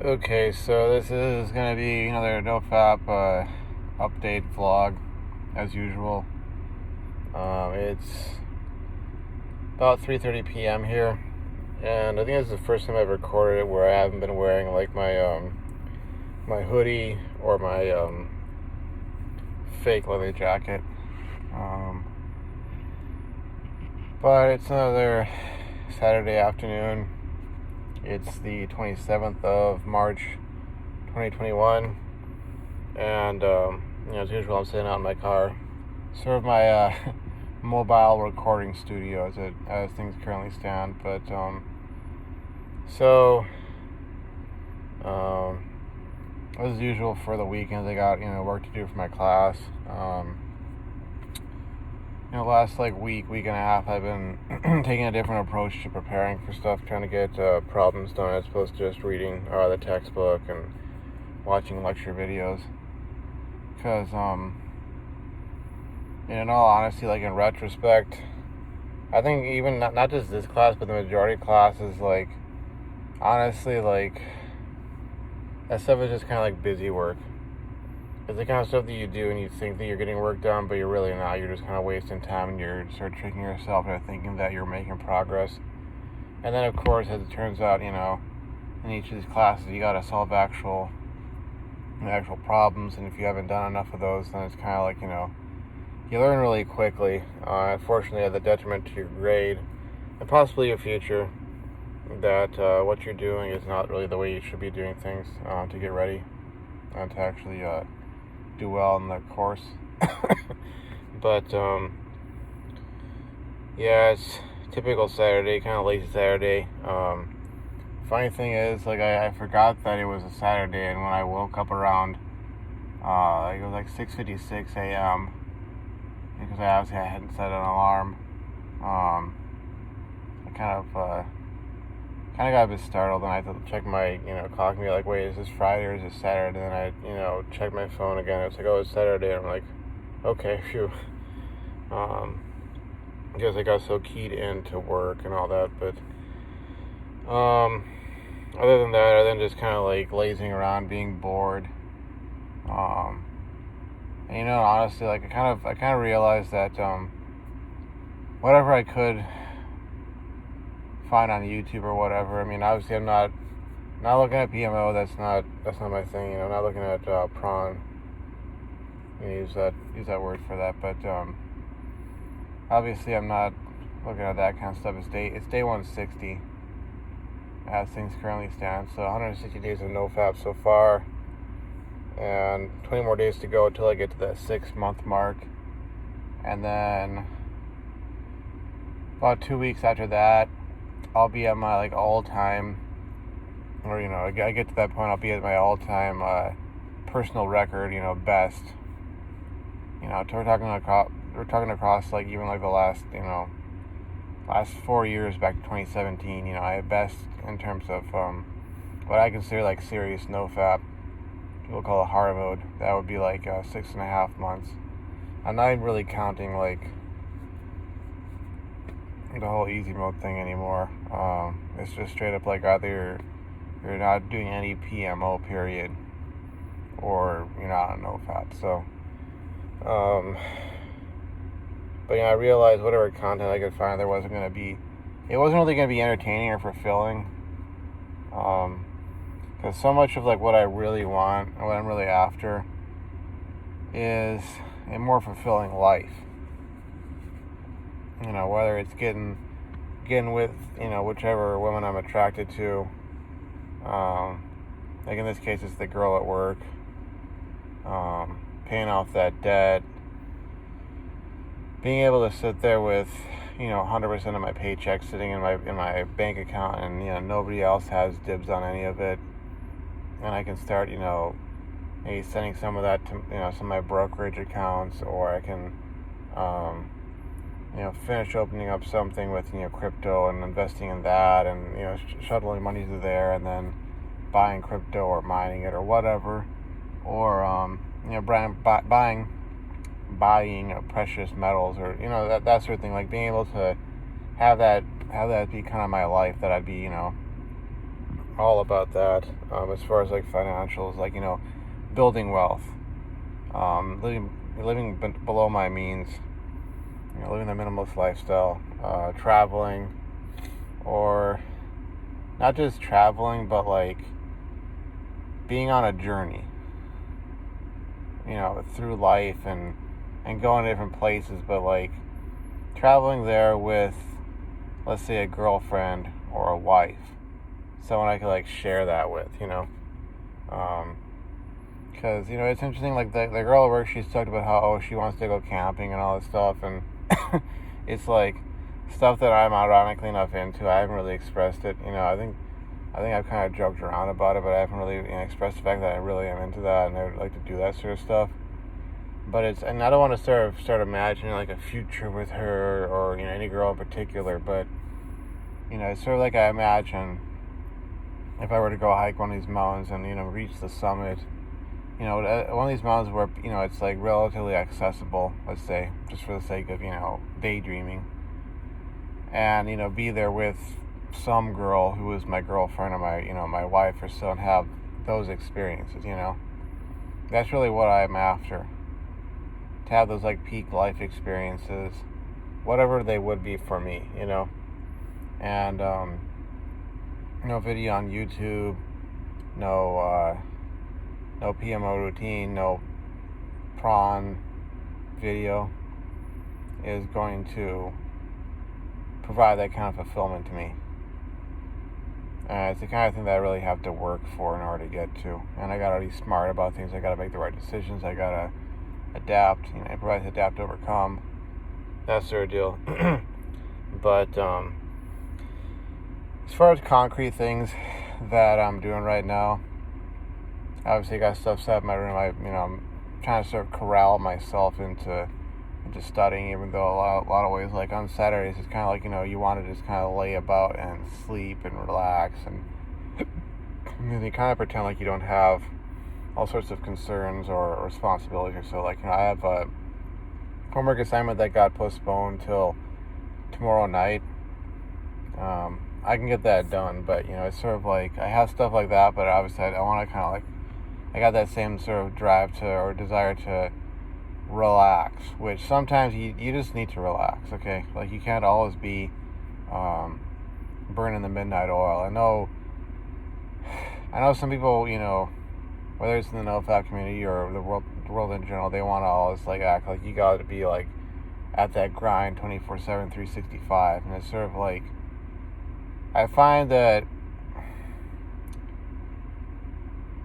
Okay, so this is going to be another Nofap update vlog, as usual. It's about 3:30 p.m. here, and I think this is the first time I've recorded it where I haven't been wearing like my hoodie or my fake leather jacket. Um, but it's another Saturday afternoon. It's the 27th of March, 2021. And as usual, I'm sitting out in my car, sort of my mobile recording studio as things currently stand. But so um, as usual for the weekends, I got work to do for my class. Last week and a half, I've been taking a different approach to preparing for stuff, trying to get problems done as opposed to just reading the textbook and watching lecture videos. Because in all honesty, like in retrospect, I think even not just this class, but the majority of classes, honestly, that stuff is just kind of like busy work. It's the kind of stuff that you do and you think that you're getting work done, but you're really not. You're just kind of wasting time, and you're sort of tricking yourself into thinking that you're making progress. And then, of course, as it turns out, in each of these classes, you got to solve actual problems, and if you haven't done enough of those, then it's kind of like, you learn really quickly, unfortunately at the detriment to your grade and possibly your future, that what you're doing is not really the way you should be doing things to get ready and to actually do well in the course. But yeah, it's typical Saturday, kind of lazy Saturday. Funny thing is, I forgot that it was a Saturday, and when I woke up around, it was like 6:56 a.m. because I hadn't set an alarm. I kind of got a bit startled, and I had to check my clock and be like, wait, is this Friday or is this Saturday? And then I checked my phone again. It's like, oh, it's Saturday. And I'm like, okay, phew. Because I got so keyed into work and all that, but other than just kind of like lazing around, being bored, and honestly, I kind of realized that whatever I could find on YouTube or whatever. I mean, obviously, I'm not looking at PMO. That's not my thing. I'm not looking at prawn. Use that word for that, but obviously, I'm not looking at that kind of stuff. It's day 160 as things currently stand. So 160 days of Nofap so far, and 20 more days to go until I get to that 6-month mark, and then about 2 weeks after that, I'll be at my all-time, or I get to that point, I'll be at my all-time personal record, best. We're talking across even the last 4 years back to 2017. I had best in terms of what I consider serious Nofap. People call it hard mode. That would be 6.5 months. I'm not even really counting the whole easy mode thing anymore. It's just straight up either you're not doing any PMO period, or you're not on Nofap. So but I realized whatever content I could find, it wasn't really going to be entertaining or fulfilling, because so much of what I really want and what I'm really after is a more fulfilling life. Whether it's getting with whichever woman I'm attracted to, in this case it's the girl at work, paying off that debt, being able to sit there with 100% of my paycheck sitting in my bank account, and nobody else has dibs on any of it, and I can start maybe sending some of that to some of my brokerage accounts, or I can finish opening up something with crypto and investing in that, and shuttling money to there, and then buying crypto or mining it or whatever, or buying precious metals, or that sort of thing. Being able to have that be kind of my life, that I'd be all about that. As far as like financials, like, building wealth, living below my means, living a minimalist lifestyle, traveling, or not just traveling, but like being on a journey, through life and going to different places, but like traveling there with, let's say, a girlfriend or a wife, someone I could like share that with, because it's interesting. Like the girl at work, she's talked about how she wants to go camping and all this stuff, and it's like stuff that I'm ironically enough into. I haven't really expressed it. I think I've kind of joked around about it, but I haven't really expressed the fact that I really am into that and I would like to do that sort of stuff. But and I don't want to start imagining like a future with her or any girl in particular. But it's sort of like I imagine if I were to go hike one of these mountains and reach the summit. One of these mountains where it's like relatively accessible. Let's say, just for the sake of daydreaming, and be there with some girl who is my girlfriend or my wife or so, and have those experiences. That's really what I'm after. To have those like peak life experiences, whatever they would be for me, and no video on YouTube, no PMO routine, no prawn video is going to provide that kind of fulfillment to me. It's the kind of thing that I really have to work for in order to get to. And I gotta be smart about things. I gotta make the right decisions. I gotta adapt. Improvise, adapt, overcome. That sort of deal. But as far as concrete things that I'm doing right now, obviously I got stuff set up in my room. I'm trying to sort of corral myself into studying, even though a lot of ways, like on Saturdays, it's kind of like, you want to just kind of lay about and sleep and relax, and you kind of pretend like you don't have all sorts of concerns or responsibilities. So like, I have a homework assignment that got postponed till tomorrow night. I can get that done, but it's sort of like I have stuff like that, but obviously I want to kind of like, I got that same sort of drive to, or desire to relax, which sometimes you just need to relax, okay? Like, you can't always be burning the midnight oil. I know some people, whether it's in the Nofap community or the world in general, they want to always like act like you got to be like at that grind 24/7, 365, and it's sort of like, I find that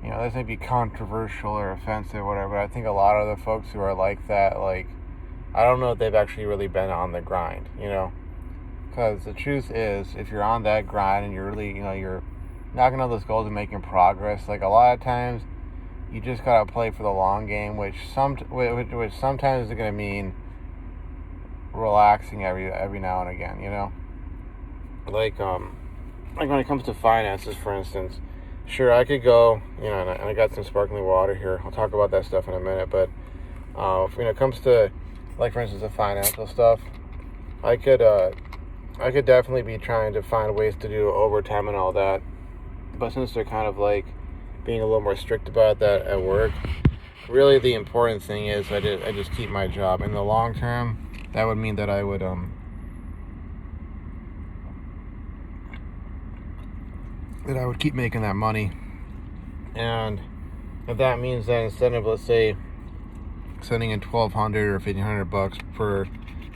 this may be controversial or offensive, whatever, but I think a lot of the folks who are like that, like, I don't know if they've actually really been on the grind, because the truth is, if you're on that grind and you're really, you're knocking on those goals and making progress, like, a lot of times you just gotta play for the long game, which sometimes is gonna mean relaxing every now and again, like when it comes to finances, for instance. Sure, I could go, and I got some sparkling water here. I'll talk about that stuff in a minute. But when it comes to, like, for instance, the financial stuff, I could definitely be trying to find ways to do overtime and all that. But since they're kind of like being a little more strict about that at work, really the important thing is I just keep my job. In the long term, that would mean that I would keep making that money. And if that means that instead of, let's say, sending in $1,200 or $1,500 per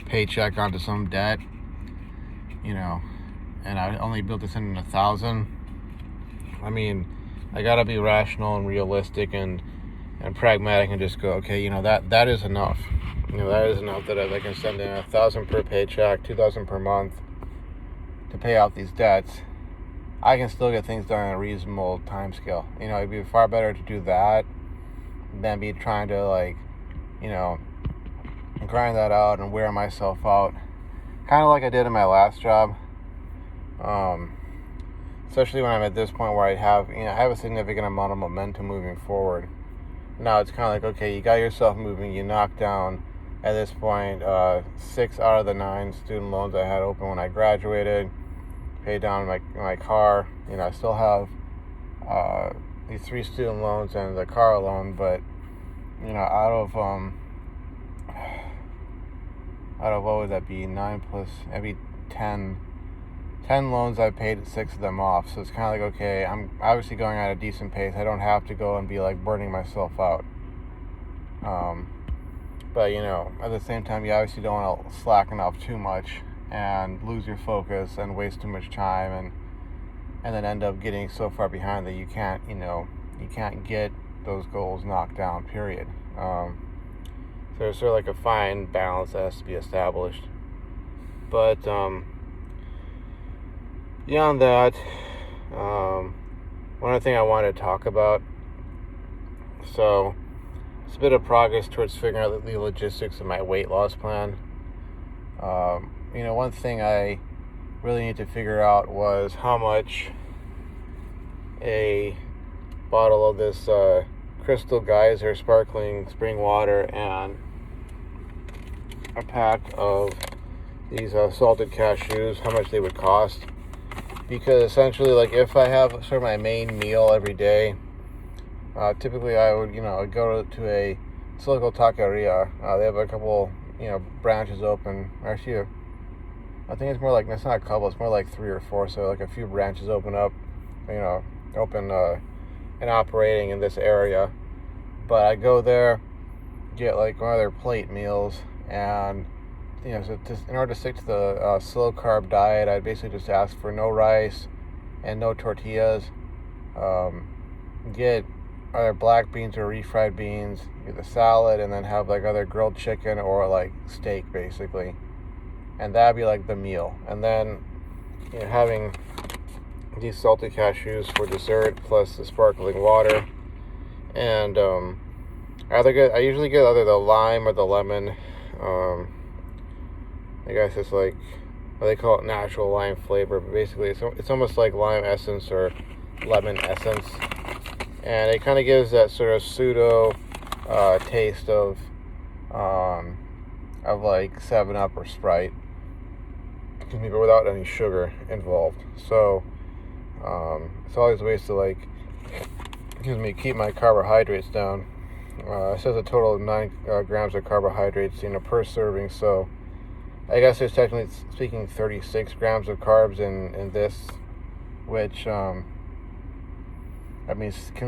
paycheck onto some debt, and I only built to send in $1,000, I mean, I gotta be rational and realistic and pragmatic and just go, okay, that is enough. That is enough that I can send in $1,000 per paycheck, $2,000 per month to pay off these debts. I can still get things done in a reasonable time scale. It'd be far better to do that than be trying to, like, grind that out and wear myself out. Kind of like I did in my last job. Especially when I'm at this point where I have a significant amount of momentum moving forward. Now it's kind of like, okay, you got yourself moving, you knocked down, at this point, 6 out of the 9 student loans I had open when I graduated. Paid down my car. I still have these 3 student loans and the car loan, but out of what would that be, 9 plus maybe 10 loans, I paid 6 of them off. So it's kind of like, okay, I'm obviously going at a decent pace. I don't have to go and be like burning myself out. But at the same time, you obviously don't want to slacken off too much and lose your focus and waste too much time and then end up getting so far behind that you can't get those goals knocked down, period. So there's sort of like a fine balance that has to be established. But beyond that, one other thing I wanted to talk about, so it's a bit of progress towards figuring out the logistics of my weight loss plan. One thing I really need to figure out was how much a bottle of this Crystal Geyser sparkling spring water and a pack of these salted cashews, how much they would cost. Because essentially, like, if I have sort of my main meal every day, typically I would go to a local taqueria. They have a couple branches open. Actually, I think it's more like, it's not a couple, it's more like 3 or 4. So like a few branches open up, open and operating in this area. But I go there, get like one of their plate meals, and so in order to stick to the slow carb diet, I'd basically just ask for no rice and no tortillas. Get either black beans or refried beans, get the salad, and then have like either grilled chicken or like steak, basically. And that'd be like the meal. And then having these salted cashews for dessert, plus the sparkling water. And I usually get either the lime or the lemon. I guess it's like, they call it natural lime flavor, but basically it's almost like lime essence or lemon essence, and it kind of gives that sort of pseudo taste of like 7-Up or Sprite, but without any sugar involved. So it's always ways to like keep my carbohydrates down. It says a total of 9 grams of carbohydrates per serving, so I guess there's technically speaking 36 grams of carbs in this, which can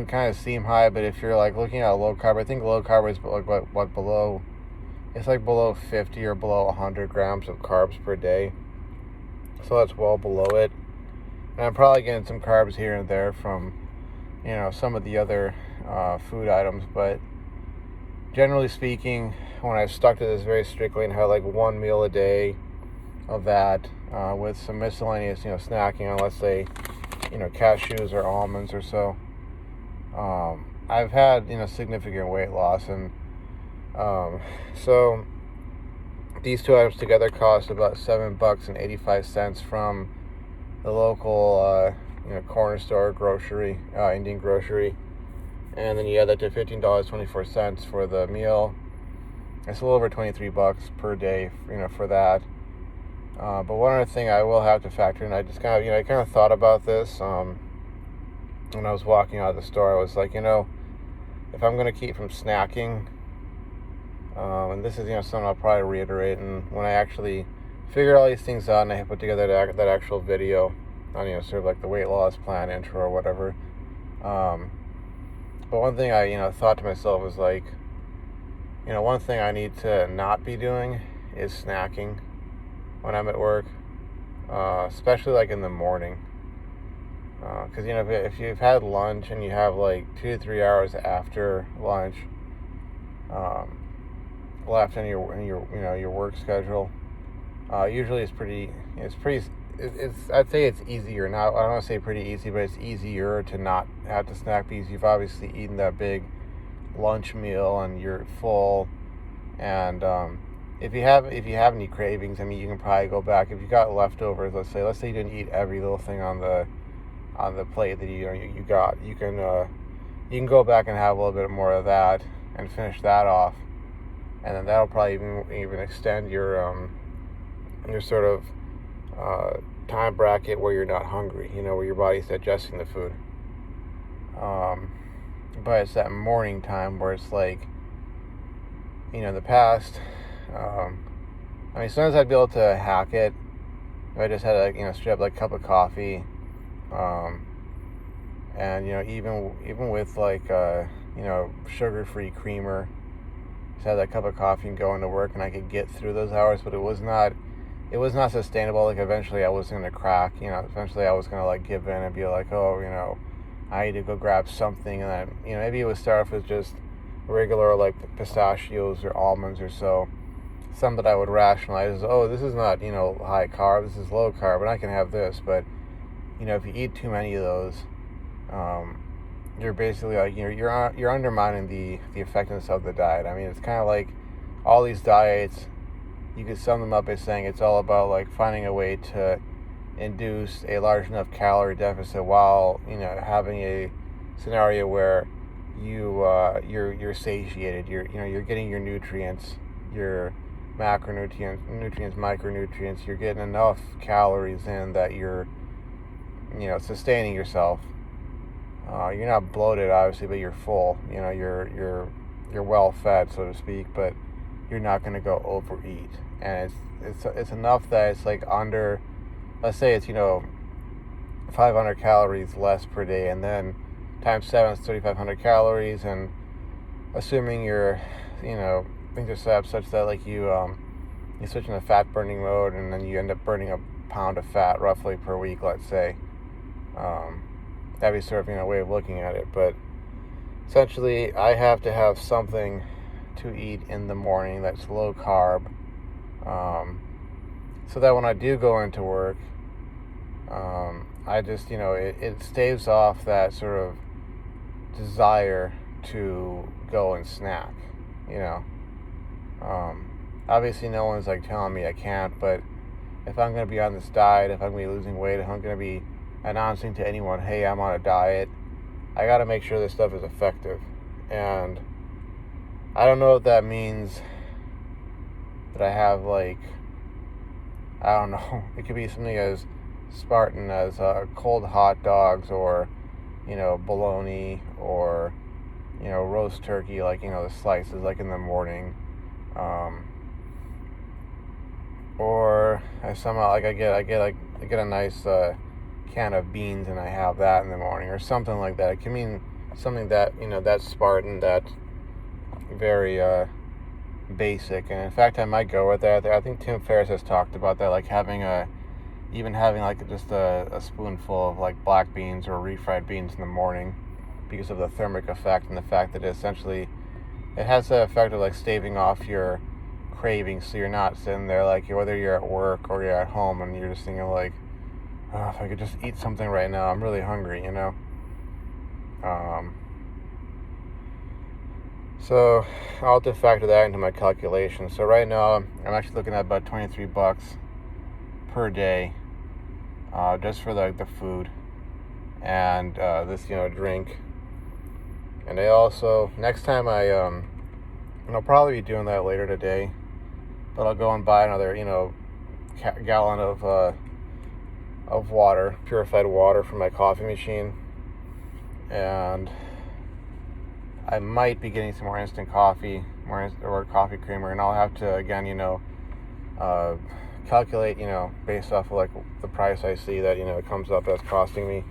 kind of seem high, but if you're like looking at low carb, I think low carb is like what below, it's like below 50 or below 100 grams of carbs per day, so that's well below it. And I'm probably getting some carbs here and there from some of the other food items, but generally speaking, when I've stuck to this very strictly and had like 1 meal a day of that, with some miscellaneous, snacking on, let's say, cashews or almonds or so, I've had, significant weight loss. And so these two items together cost about $7.85 from the local, corner store, grocery, Indian grocery. And then you add that to $15.24 for the meal. It's a little over $23 per day, for that. But one other thing I will have to factor in, I just kind of thought about this when I was walking out of the store. I was like, if I'm going to keep from snacking, and this is something I'll probably reiterate, and when I actually figured all these things out and I put together that actual video on sort of like the weight loss plan intro or whatever. But one thing I thought to myself was like, one thing I need to not be doing is snacking when I'm at work, especially like in the morning. Because if you've had lunch and you have like 2 to 3 hours after lunch left in your work schedule, usually I'd say it's easier. Now, I don't want to say pretty easy, but it's easier to not have to snack because you've obviously eaten that big lunch meal and you're full. And if you have any cravings, you can probably go back. If you got leftovers, let's say you didn't eat every little thing on the plate that you got, you can go back and have a little bit more of that and finish that off, and then that'll probably even extend your sort of time bracket where you're not hungry, where your body's digesting the food. but it's that morning time where it's like, in the past, sometimes I'd be able to hack it if I just had a, straight up like cup of coffee, and even with like sugar-free creamer, just have that cup of coffee and go into work, and I could get through those hours. But it was not sustainable. Like eventually I was gonna crack. Eventually I was gonna like give in and be like, oh, I need to go grab something, and then maybe it would start off with just regular like pistachios or almonds or so. Some that I would rationalize, oh, this is not high carb, this is low carb, and I can have this. But if you eat too many of those, you're basically like you're undermining the effectiveness of the diet. I mean, it's kind of like all these diets. You could sum them up by saying it's all about like finding a way to induce a large enough calorie deficit while having a scenario where you're satiated. You're getting your nutrients, your macronutrients, micronutrients. You're getting enough calories in that you're sustaining yourself. You're not bloated, obviously, but you're full. You're well fed, so to speak, but you're not going to go overeat. And it's enough that it's like under, let's say it's 500 calories less per day, and then times 7 is 3,500 calories, and assuming you're things are set up such that like you switch into fat burning mode, and then you end up burning a pound of fat roughly per week, let's say. That'd be sort of a way of looking at it. But essentially I have to have something to eat in the morning that's low carb, so that when I do go into work, I just it staves off that sort of desire to go and snack. Obviously no one's like telling me I can't, but if I'm going to be on this diet, if I'm going to be losing weight, if I'm going to be announcing to anyone, hey, I'm on a diet, I got to make sure this stuff is effective. And I don't know if that means that I have like, I don't know, it could be something as Spartan as cold hot dogs, or bologna, or roast turkey, like the slices like in the morning, or I somehow like I get a nice can of beans and I have that in the morning, or something like that. It can mean something that that's Spartan, that's very basic. And in fact, I might go with that. I think Tim Ferriss has talked about that, like having like just a spoonful of like black beans or refried beans in the morning, because of the thermic effect and the fact that it has the effect of like staving off your cravings, so you're not sitting there like, whether you're at work or you're at home, and you're just thinking like, oh, if I could just eat something right now, I'm really hungry, So I'll have to factor that into my calculation. So right now I'm actually looking at about $23 per day, just for the food and this drink. And I also, next time I'll probably be doing that later today, but I'll go and buy another gallon of water, purified water, from my coffee machine. And I might be getting some more instant coffee, or coffee creamer, and I'll have to again, calculate, based off of like the price I see that it comes up as costing me,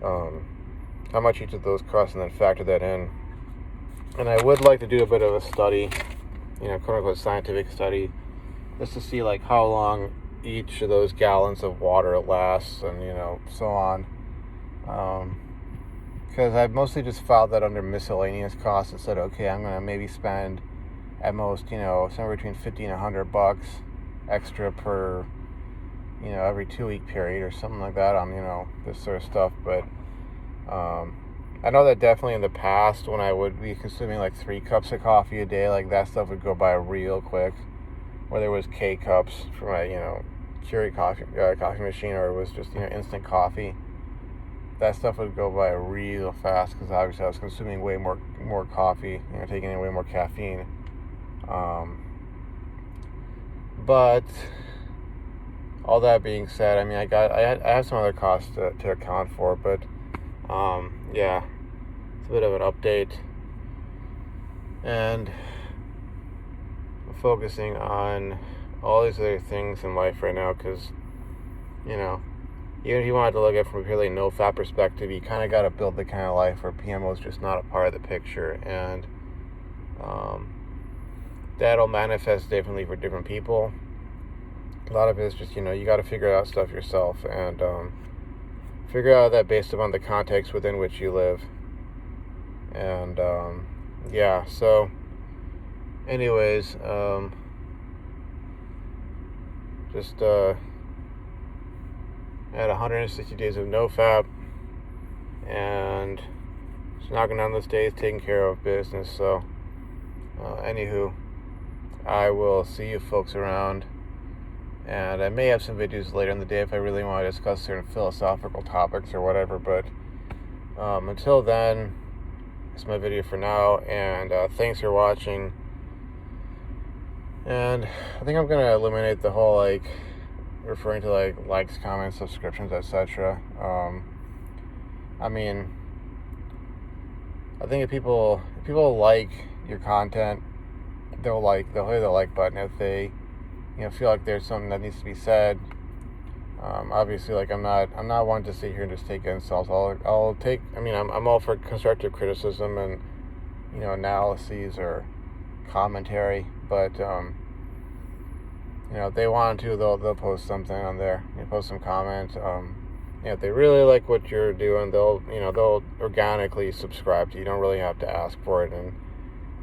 how much each of those costs, and then factor that in. And I would like to do a bit of a study, quote unquote scientific study, just to see like how long each of those gallons of water lasts, and so on. Because I've mostly just filed that under miscellaneous costs and said, okay, I'm gonna maybe spend at most somewhere between $50 and $100 extra per every 2 week period or something like that on this sort of stuff. But I know that definitely in the past, when I would be consuming like 3 cups of coffee a day, like that stuff would go by real quick. Whether it was K cups for my Keurig coffee machine, or it was just instant coffee, that stuff would go by real fast, because obviously I was consuming way more coffee, taking in way more caffeine. But all that being said, I have some other costs to account for, but yeah, It's a bit of an update. And I'm focusing on all these other things in life right now because, you know, even if you wanted to look at it from a purely Nofap perspective, you kind of got to build the kind of life where PMO is just not a part of the picture. And that'll manifest differently for different people. A lot of it is just, you got to figure out stuff yourself and figure out that based upon the context within which you live. And yeah, so anyways, just had 160 days of Nofap and just knocking down those days, taking care of business. So anywho, I will see you folks around, and I may have some videos later in the day if I really want to discuss certain philosophical topics or whatever, but until then, it's my video for now, and thanks for watching. And I think I'm gonna eliminate the whole referring to likes, comments, subscriptions, etc. I mean, I think if people like your content, they'll hit the like button. If they feel like there's something that needs to be said, obviously, I'm not one to sit here and just take insults. I'll take. I'm all for constructive criticism and analyses or commentary, but if they want to, they'll post something on there. Post some comments. If they really like what you're doing, they'll organically subscribe to you. You don't really have to ask for it, and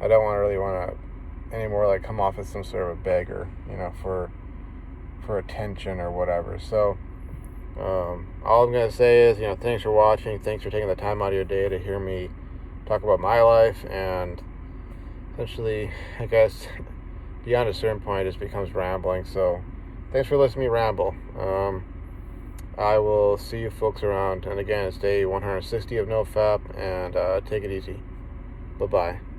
I don't really want to anymore come off as some sort of a beggar, for attention or whatever. So all I'm gonna say is, thanks for watching. Thanks for taking the time out of your day to hear me talk about my life, and essentially, I guess, beyond a certain point, it just becomes rambling. So thanks for listening to me ramble. I will see you folks around. And again, it's day 160 of Nofap, and take it easy. Bye-bye.